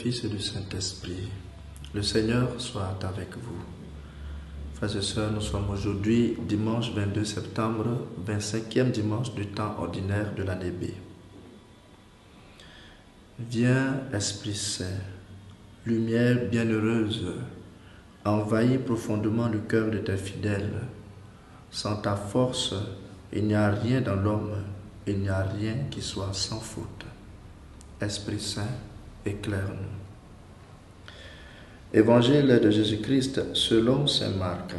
Fils et du Saint-Esprit. Le Seigneur soit avec vous. Frères et sœurs, nous sommes aujourd'hui dimanche 22 septembre, 25e dimanche du temps ordinaire de l'année B. Viens, Esprit Saint, lumière bienheureuse, envahis profondément le cœur de tes fidèles. Sans ta force, il n'y a rien dans l'homme, il n'y a rien qui soit sans faute. Esprit Saint, éclaire-nous. Évangile de Jésus-Christ selon saint Marc.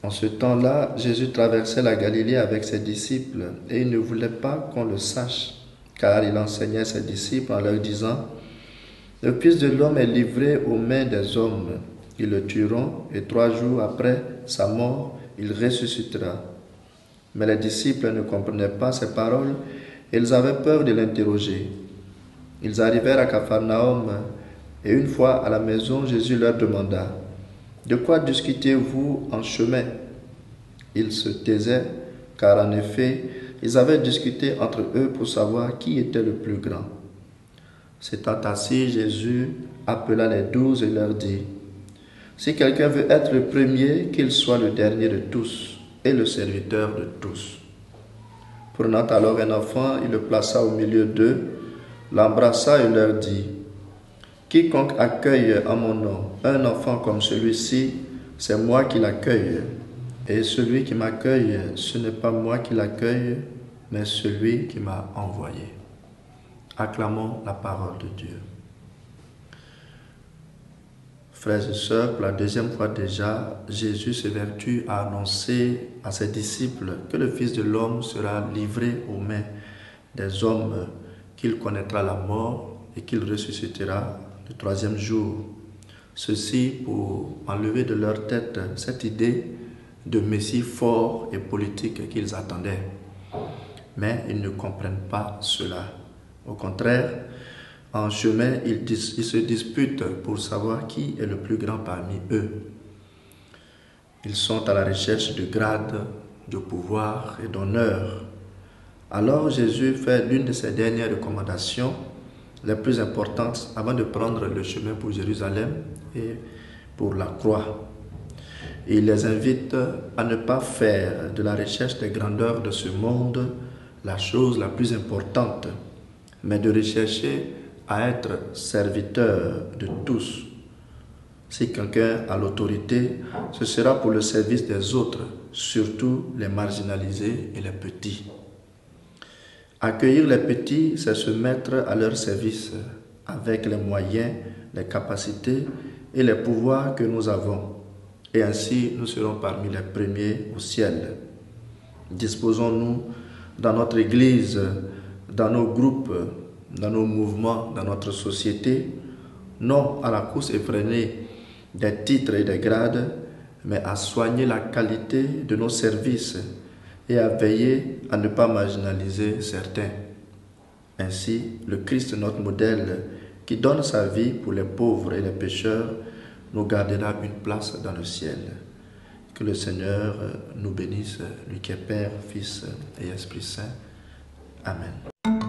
En ce temps-là, Jésus traversait la Galilée avec ses disciples et il ne voulait pas qu'on le sache, car il enseignait ses disciples en leur disant: « Le Fils de l'homme est livré aux mains des hommes. Ils le tueront et 3 jours après sa mort, il ressuscitera. » Mais les disciples ne comprenaient pas ces paroles et ils avaient peur de l'interroger. Ils arrivèrent à Capharnaüm et une fois à la maison, Jésus leur demanda: « De quoi discutez-vous en chemin ?» Ils se taisaient, car en effet, ils avaient discuté entre eux pour savoir qui était le plus grand. S'étant assis, Jésus appela les 12 et leur dit: « Si quelqu'un veut être le premier, qu'il soit le dernier de tous et le serviteur de tous. » Prenant alors un enfant, il le plaça au milieu d'eux, l'embrassa et leur dit: « Quiconque accueille en mon nom un enfant comme celui-ci, c'est moi qui l'accueille. Et celui qui m'accueille, ce n'est pas moi qui l'accueille, mais celui qui m'a envoyé. » Acclamons la parole de Dieu. Frères et sœurs, pour la 2e fois déjà, Jésus s'évertue à annoncer à ses disciples que le Fils de l'homme sera livré aux mains des hommes, qu'il connaîtra la mort et qu'il ressuscitera le 3e jour. Ceci pour enlever de leur tête cette idée de Messie fort et politique qu'ils attendaient. Mais ils ne comprennent pas cela. Au contraire, en chemin, ils se disputent pour savoir qui est le plus grand parmi eux. Ils sont à la recherche de grades, de pouvoir et d'honneur. Alors Jésus fait l'une de ses dernières recommandations, les plus importantes, avant de prendre le chemin pour Jérusalem et pour la croix. Il les invite à ne pas faire de la recherche des grandeurs de ce monde la chose la plus importante, mais de rechercher à être serviteur de tous. Si quelqu'un a l'autorité, ce sera pour le service des autres, surtout les marginalisés et les petits. Accueillir les petits, c'est se mettre à leur service avec les moyens, les capacités et les pouvoirs que nous avons. Et ainsi, nous serons parmi les premiers au ciel. Disposons-nous dans notre Église, dans nos groupes, dans nos mouvements, dans notre société, non à la course effrénée des titres et des grades, mais à soigner la qualité de nos services et à veiller à ne pas marginaliser certains. Ainsi, le Christ, notre modèle, qui donne sa vie pour les pauvres et les pécheurs, nous gardera une place dans le ciel. Que le Seigneur nous bénisse, lui qui est Père, Fils et Esprit Saint. Amen.